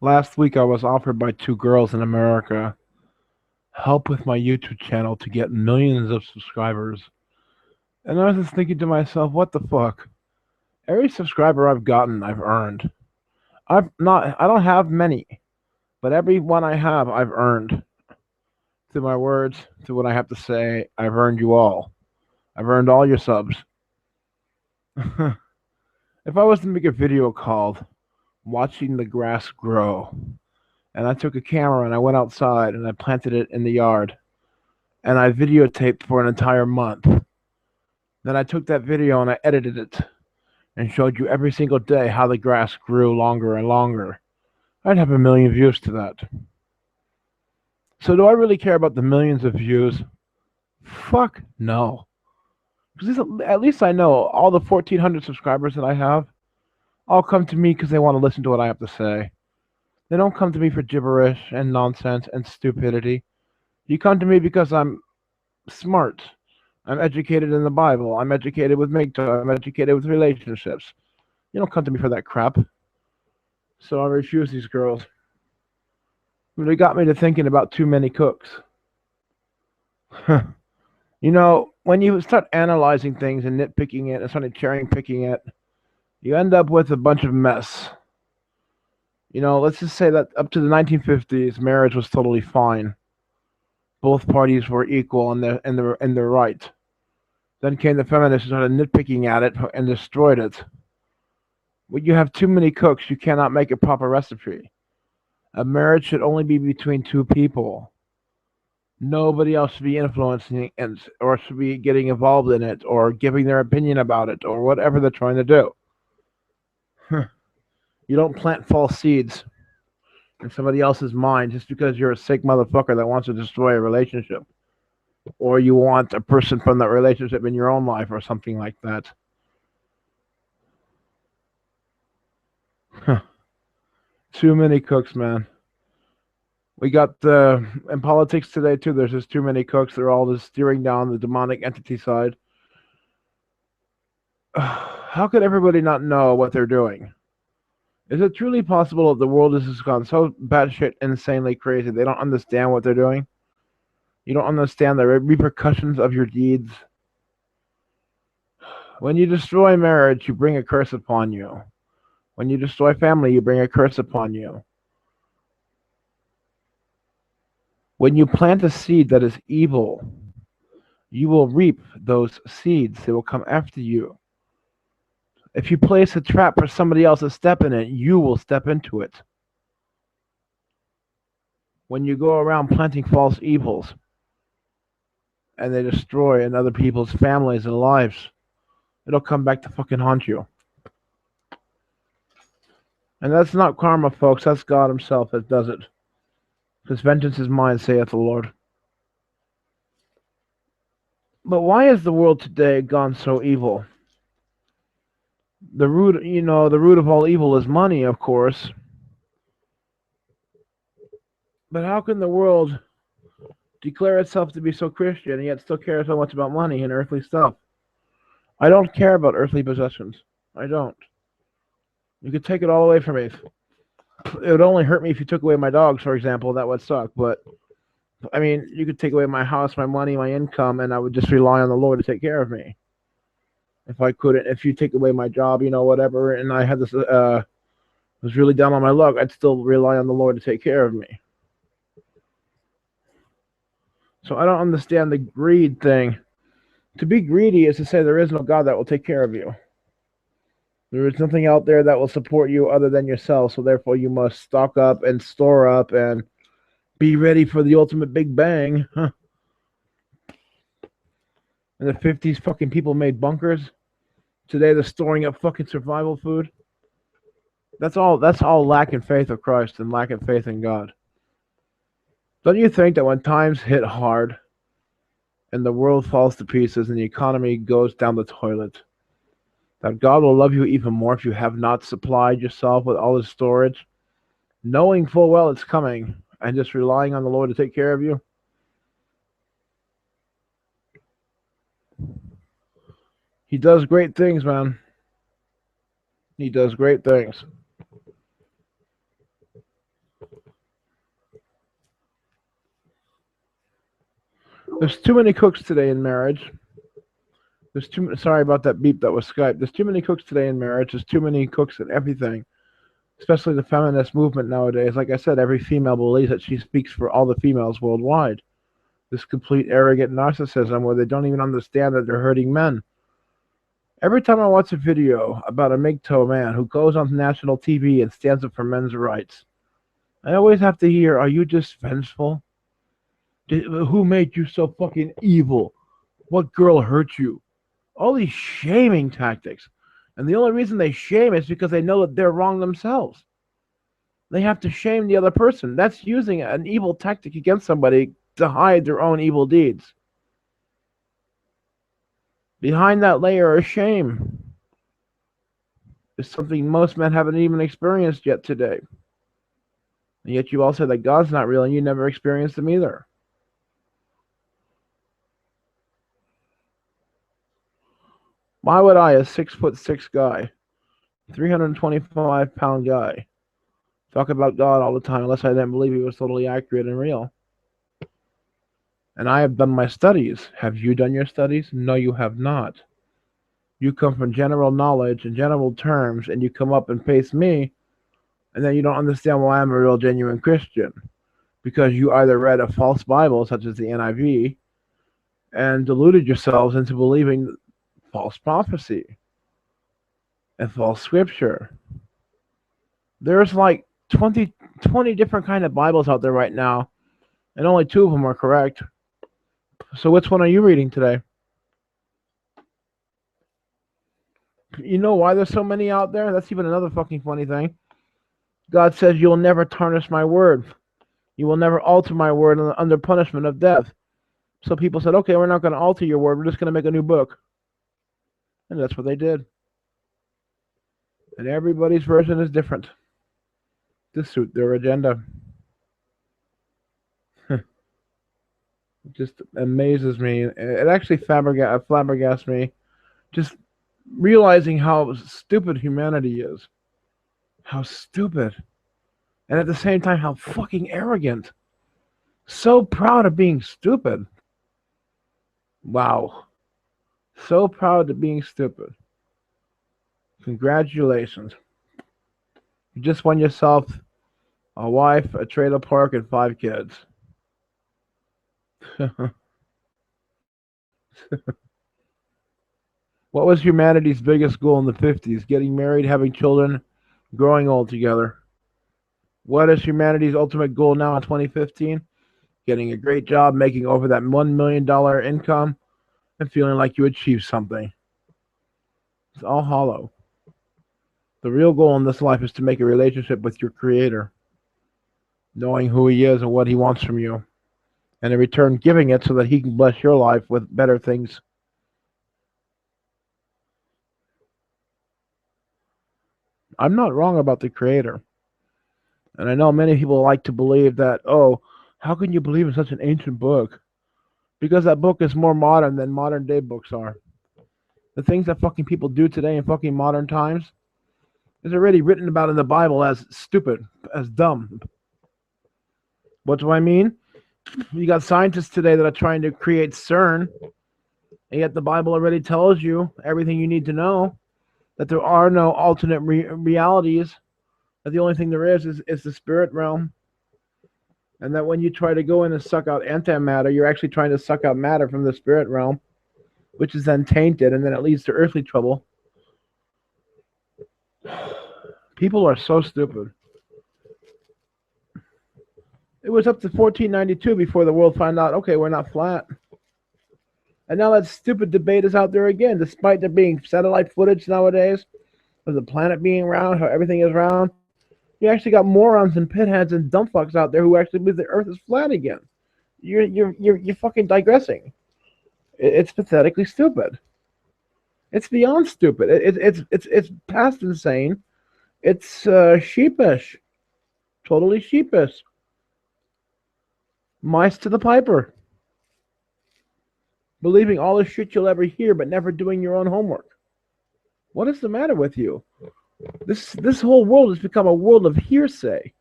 Last week I was offered by two girls in America help with my YouTube channel to get millions of subscribers. And I was just thinking to myself, what the fuck? Every subscriber I've gotten, I've earned. I don't have many, but every one I have, I've earned. Through my words, through what I have to say, I've earned you all. I've earned all your subs. If I was to make a video called Watching the Grass Grow, and I took a camera and I went outside and I planted it in the yard, and I videotaped for an entire month. Then I took that video and I edited it and showed you every single day how the grass grew longer and longer. I'd have a million views to that. So do I really care about the millions of views? Fuck no. Because at least I know all the 1,400 subscribers that I have all come to me because they want to listen to what I have to say. They don't come to me for gibberish and nonsense and stupidity. You come to me because I'm smart. I'm educated in the Bible. I'm educated with Mikto. I'm educated with relationships. You don't come to me for that crap. So I refuse these girls. They got me to thinking about too many cooks. When you start analyzing things and nitpicking it and start cherry picking it, you end up with a bunch of mess. Let's just say that up to the 1950s, marriage was totally fine. Both parties were equal in their right. Then came the feminists who started nitpicking at it and destroyed it. When you have too many cooks, you cannot make a proper recipe. A marriage should only be between two people. Nobody else should be influencing it or should be getting involved in it or giving their opinion about it or whatever they're trying to do. You don't plant false seeds in somebody else's mind just because you're a sick motherfucker that wants to destroy a relationship. Or you want a person from that relationship in your own life or something like that. Too many cooks, man. We got in politics today too. There's just too many cooks. They're all just steering down the demonic entity side. How could everybody not know what they're doing? Is it truly possible that the world has just gone so batshit insanely crazy they don't understand what they're doing? You don't understand the repercussions of your deeds. When you destroy marriage, you bring a curse upon you. When you destroy family, you bring a curse upon you. When you plant a seed that is evil, you will reap those seeds. They will come after you. If you place a trap for somebody else to step in it, you will step into it. When you go around planting false evils and they destroy in other people's families and lives, it'll come back to fucking haunt you. And that's not karma, folks. That's God himself that does it. Because vengeance is mine, saith the Lord. But why has the world today gone so evil? The root of all evil is money, of course. But how can the world declare itself to be so Christian and yet still care so much about money and earthly stuff? I don't care about earthly possessions. I don't. You could take it all away from me. It would only hurt me if you took away my dogs, for example. That would suck. But I mean, you could take away my house, my money, my income, and I would just rely on the Lord to take care of me. If I couldn't, if you take away my job, whatever, and I had this, was really down on my luck, I'd still rely on the Lord to take care of me. So I don't understand the greed thing. To be greedy is to say there is no God that will take care of you. There is nothing out there that will support you other than yourself, so therefore you must stock up and store up and be ready for the ultimate Big Bang. Huh. In the 50s, fucking people made bunkers. Today they're storing up fucking survival food. That's all lack in faith of Christ and lack in faith in God. Don't you think that when times hit hard and the world falls to pieces and the economy goes down the toilet, that God will love you even more if you have not supplied yourself with all his storage, knowing full well it's coming, and just relying on the Lord to take care of you? He does great things, man. He does great things. There's too many cooks today in marriage. There's too. Sorry about that beep. That was Skype. There's too many cooks today in marriage. There's too many cooks in everything, especially the feminist movement nowadays. Like I said, every female believes that she speaks for all the females worldwide. This complete arrogant narcissism where they don't even understand that they're hurting men. Every time I watch a video about a MGTOW man who goes on national TV and stands up for men's rights, I always have to hear, are you just vengeful? Who made you so fucking evil? What girl hurt you? All these shaming tactics. And the only reason they shame is because they know that they're wrong themselves. They have to shame the other person. That's using an evil tactic against somebody to hide their own evil deeds. Behind that layer of shame is something most men haven't even experienced yet today. And yet you all say that God's not real and you never experienced him either. Why would I, a 6'6" guy, 325-pound guy, talk about God all the time unless I didn't believe he was totally accurate and real? And I have done my studies. Have you done your studies? No, you have not. You come from general knowledge and general terms, and you come up and face me, and then you don't understand why I'm a real genuine Christian. Because you either read a false Bible, such as the NIV, and deluded yourselves into believing false prophecy and false scripture. There's like 20 different kind of Bibles out there right now, and only 2 of them are correct. So which one are you reading today? You know why there's so many out there? That's even another fucking funny thing. God says you'll never tarnish my word. You will never alter my word under punishment of death. So people said, okay, we're not going to alter your word. We're just going to make a new book. And that's what they did. And everybody's version is different to suit their agenda. It just amazes me. It actually flabbergasts me. Just realizing how stupid humanity is. How stupid. And at the same time, how fucking arrogant. So proud of being stupid. Wow. So proud of being stupid. Congratulations. You just won yourself a wife, a trailer park, and 5 kids. What was humanity's biggest goal in the 50s? Getting married, having children, growing old together. What is humanity's ultimate goal now in 2015? Getting a great job, making over that $1 million income, and feeling like you achieved something. It's all hollow. The real goal in this life is to make a relationship with your Creator, knowing who He is and what He wants from you, and in return giving it so that He can bless your life with better things. I'm not wrong about the Creator. And I know many people like to believe that, oh, how can you believe in such an ancient book? Because that book is more modern than modern day books are. The things that fucking people do today in fucking modern times is already written about in the Bible as stupid, as dumb. What do I mean? You got scientists today that are trying to create CERN, and yet the Bible already tells you everything you need to know, that there are no alternate realities, that the only thing there is the spirit realm, and that when you try to go in and suck out antimatter, you're actually trying to suck out matter from the spirit realm, which is then tainted, and then it leads to earthly trouble. People are so stupid. It was up to 1492 before the world found out, okay, we're not flat. And now that stupid debate is out there again, despite there being satellite footage nowadays of the planet being round, how everything is round. You actually got morons and pitheads and dumbfucks out there who actually believe the Earth is flat again. You're fucking digressing. It's pathetically stupid. It's beyond stupid. It's past insane. It's sheepish. Totally sheepish. Mice to the piper. Believing all the shit you'll ever hear, but never doing your own homework. What is the matter with you? This whole world has become a world of hearsay.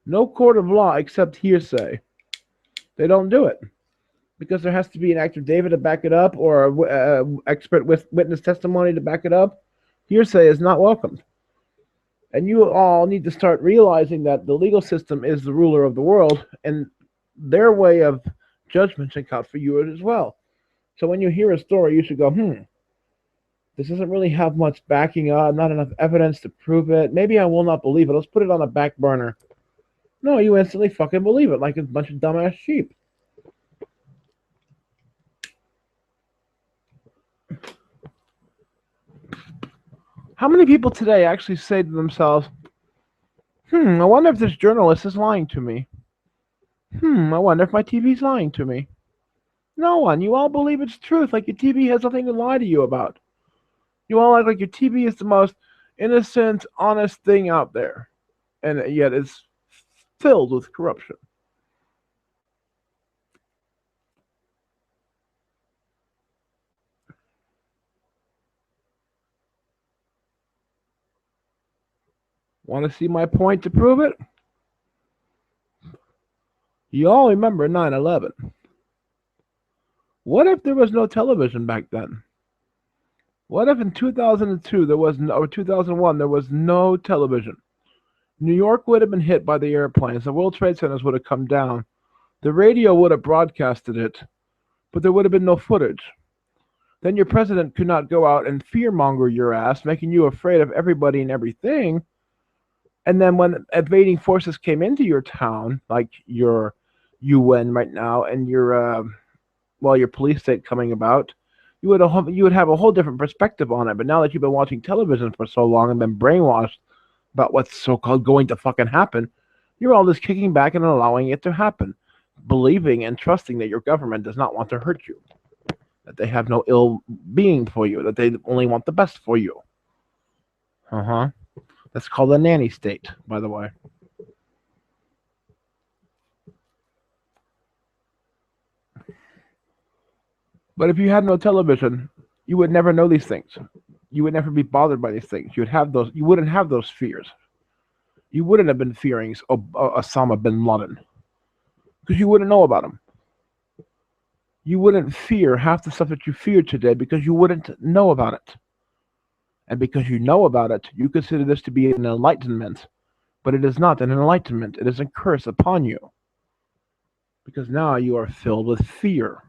No court of law except hearsay. They don't do it because there has to be an act of David to back it up or expert witness testimony to back it up. Hearsay is not welcomed. And you all need to start realizing that the legal system is the ruler of the world, and their way of judgment should count for you as well. So when you hear a story, you should go, this doesn't really have much backing up, not enough evidence to prove it. Maybe I will not believe it. Let's put it on a back burner. No, you instantly fucking believe it like a bunch of dumbass sheep. How many people today actually say to themselves, I wonder if this journalist is lying to me. I wonder if my TV's lying to me. No one. You all believe it's truth, like your TV has nothing to lie to you about. You all act like your TV is the most innocent, honest thing out there. And yet it's filled with corruption. Want to see my point to prove it? You all remember 9/11. What if there was no television back then? What if in 2002 there was no, or 2001 there was no television? New York would have been hit by the airplanes. The World Trade Centers would have come down. The radio would have broadcasted it, but there would have been no footage. Then your president could not go out and fearmonger your ass, making you afraid of everybody and everything. And then when invading forces came into your town, like your UN right now, and your police state coming about, you would have a whole different perspective on it. But now that you've been watching television for so long and been brainwashed about what's so-called going to fucking happen, you're all just kicking back and allowing it to happen, believing and trusting that your government does not want to hurt you, that they have no ill being for you, that they only want the best for you. That's called a nanny state, by the way. But if you had no television, you would never know these things. You would never be bothered by these things. You wouldn't have those fears. You wouldn't have been fearing Osama bin Laden because you wouldn't know about him. You wouldn't fear half the stuff that you fear today because you wouldn't know about it. And because you know about it, you consider this to be an enlightenment. But it is not an enlightenment. It is a curse upon you. Because now you are filled with fear.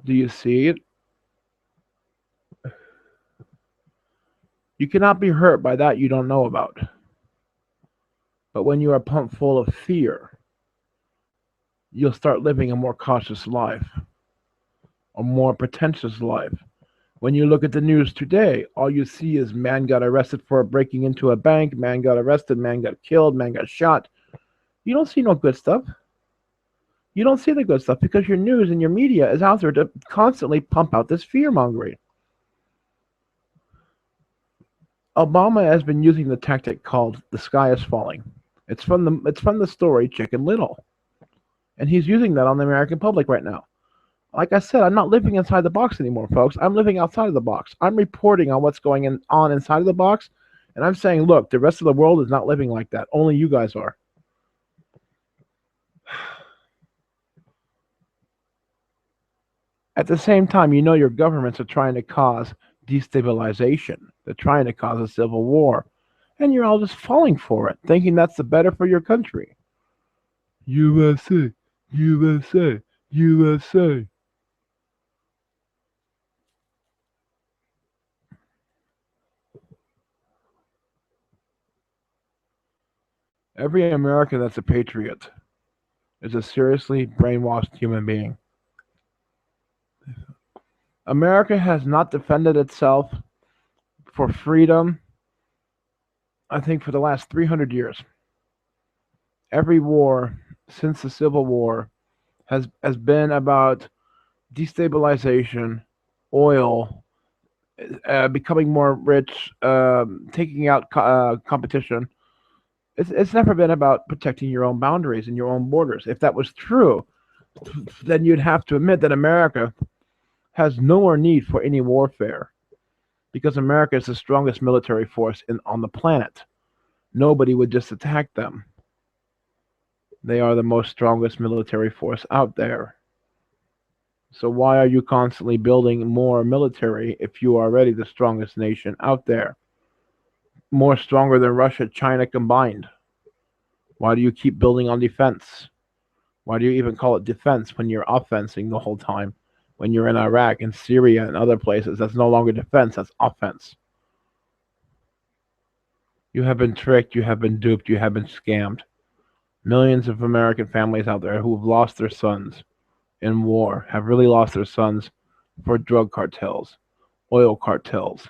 Do you see it? You cannot be hurt by that you don't know about. But when you are pumped full of fear, you'll start living a more cautious life, a more pretentious life. When you look at the news today, all you see is man got arrested for breaking into a bank, man got arrested, man got killed, man got shot. You don't see no good stuff. You don't see the good stuff because your news and your media is out there to constantly pump out this fear-mongering. Obama has been using the tactic called "the sky is falling." It's from the story Chicken Little, and he's using that on the American public right now. Like I said, I'm not living inside the box anymore, folks. I'm living outside of the box. I'm reporting on what's going on inside of the box, and I'm saying, look, the rest of the world is not living like that. Only you guys are. At the same time, you know your governments are trying to cause destabilization. They're trying to cause a civil war. And you're all just falling for it, thinking that's the better for your country. USA, USA, USA. Every American that's a patriot is a seriously brainwashed human being. America has not defended itself for freedom, I think, for the last 300 years. Every war since the Civil War has been about destabilization, oil, becoming more rich, taking out competition. It's never been about protecting your own boundaries and your own borders. If that was true, then you'd have to admit that America has no more need for any warfare. because America is the strongest military force on the planet. Nobody would just attack them. They are the most strongest military force out there. So why are you constantly building more military if you are already the strongest nation out there? More stronger than Russia, China combined. Why do you keep building on defense? Why do you even call it defense when you're offensing the whole time? When you're in Iraq and Syria and other places, that's no longer defense, that's offense. You have been tricked, you have been duped, you have been scammed. Millions of American families out there who have lost their sons in war have really lost their sons for drug cartels, oil cartels.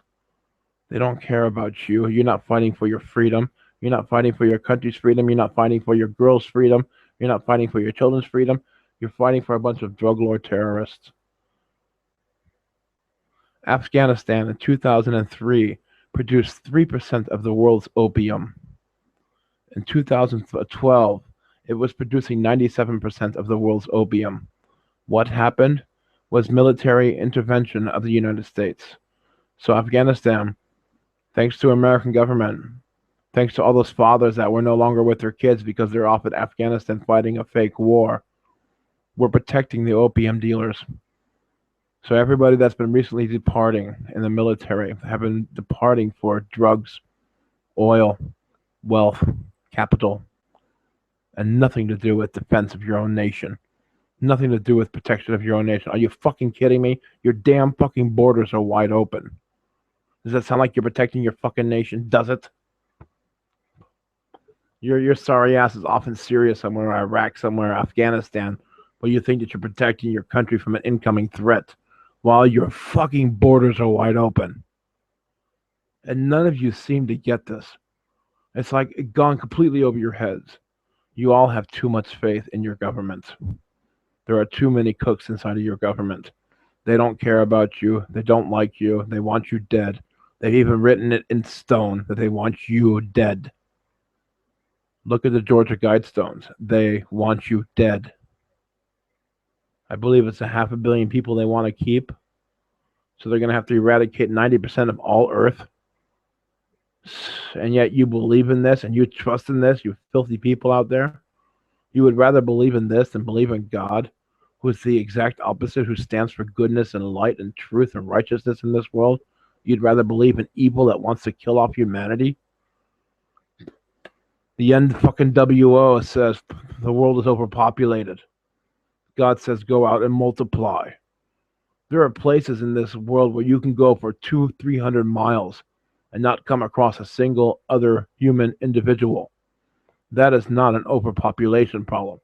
They don't care about you. You're not fighting for your freedom. You're not fighting for your country's freedom. You're not fighting for your girls' freedom. You're not fighting for your children's freedom. You're fighting for a bunch of drug lord terrorists. Afghanistan in 2003 produced 3% of the world's opium. In 2012, it was producing 97% of the world's opium. What happened was military intervention of the United States. So Afghanistan, thanks to American government, thanks to all those fathers that were no longer with their kids because they're off at Afghanistan fighting a fake war, we're protecting the opium dealers. So everybody that's been recently departing in the military have been departing for drugs, oil, wealth, capital, and nothing to do with defense of your own nation. Nothing to do with protection of your own nation. Are you fucking kidding me? Your damn fucking borders are wide open. Does that sound like you're protecting your fucking nation? Does it? Your sorry ass is off in Syria somewhere, Iraq somewhere, Afghanistan, where you think that you're protecting your country from an incoming threat while your fucking borders are wide open. And none of you seem to get this. It's like it gone completely over your heads. You all have too much faith in your government. There are too many cooks inside of your government. They don't care about you. They don't like you. They want you dead. They've even written it in stone that they want you dead. Look at the Georgia Guidestones. They want you dead. I believe it's 500 million people they want to keep. So they're going to have to eradicate 90% of all Earth. And yet you believe in this and you trust in this, you filthy people out there. You would rather believe in this than believe in God, who is the exact opposite, who stands for goodness and light and truth and righteousness in this world. You'd rather believe in evil that wants to kill off humanity. The NWO says the world is overpopulated. God says go out and multiply. There are places in this world where you can go for 200-300 miles and not come across a single other human individual. That is not an overpopulation problem.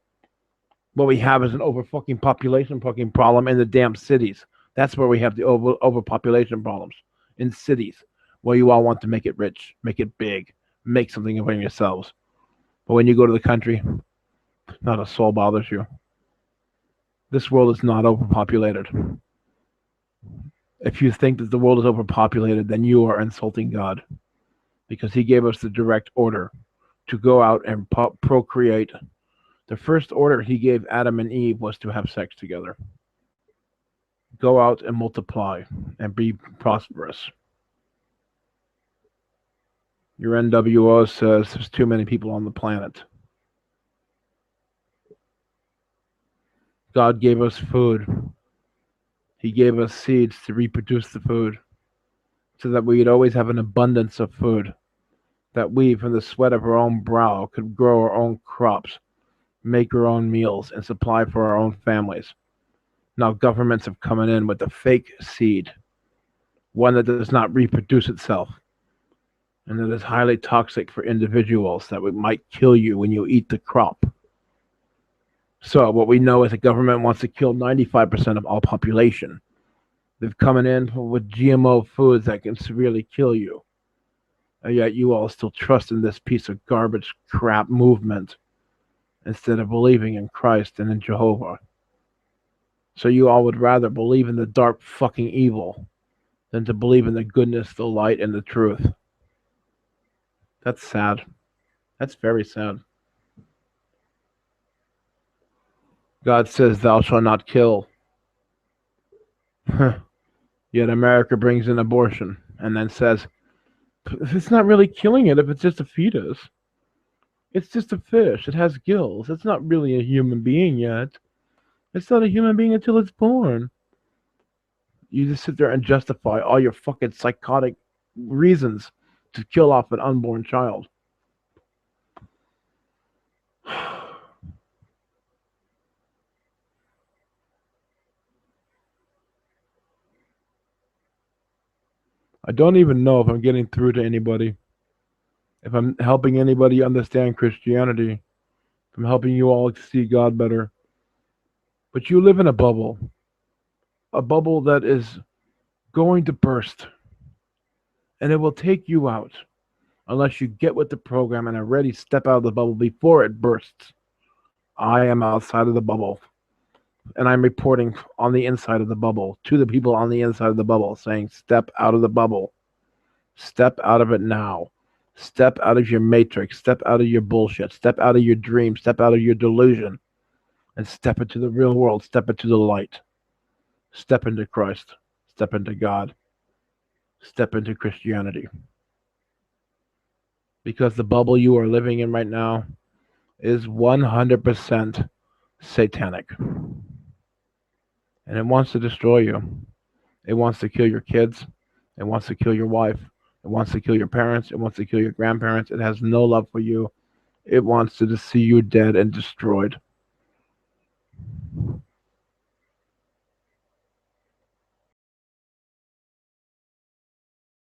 What we have is an overpopulation problem in the damn cities. That's where we have the overpopulation problems, in cities, where you all want to make it rich, make it big, make something of yourselves. But when you go to the country, not a soul bothers you. This world is not overpopulated. If you think that the world is overpopulated, then you are insulting God, because he gave us the direct order to go out and procreate. The first order he gave Adam and Eve was to have sex together. Go out and multiply and be prosperous. Your NWO says there's too many people on the planet. God gave us food. He gave us seeds to reproduce the food so that we'd always have an abundance of food, that we, from the sweat of our own brow, could grow our own crops, make our own meals, and supply for our own families. Now governments have come in with a fake seed, one that does not reproduce itself, and that is highly toxic for individuals, that might kill you when you eat the crop. So what we know is the government wants to kill 95% of all population. They've come in with GMO foods that can severely kill you. And yet you all still trust in this piece of garbage crap movement instead of believing in Christ and in Jehovah. So you all would rather believe in the dark fucking evil than to believe in the goodness, the light, and the truth. That's sad. That's very sad. God says, thou shalt not kill. Yet America brings in abortion. and then says, it's not really killing it if it's just a fetus. It's just a fish. It has gills. It's not really a human being yet. It's not a human being until it's born. You just sit there and justify all your fucking psychotic reasons to kill off an unborn child. I don't even know if I'm getting through to anybody, if I'm helping anybody understand Christianity, if I'm helping you all see God better. But you live in a bubble that is going to burst, and it will take you out unless you get with the program and already step out of the bubble before it bursts. I am outside of the bubble, and I'm reporting on the inside of the bubble to the people on the inside of the bubble, saying, step out of the bubble. Step out of it now. Step out of your matrix. Step out of your bullshit. Step out of your dream. Step out of your delusion. And step into the real world. Step into the light. Step into Christ. Step into God. Step into Christianity. Because the bubble you are living in right now is 100% satanic. And it wants to destroy you. It wants to kill your kids. It wants to kill your wife. It wants to kill your parents. It wants to kill your grandparents. It has no love for you. It wants to see you dead and destroyed.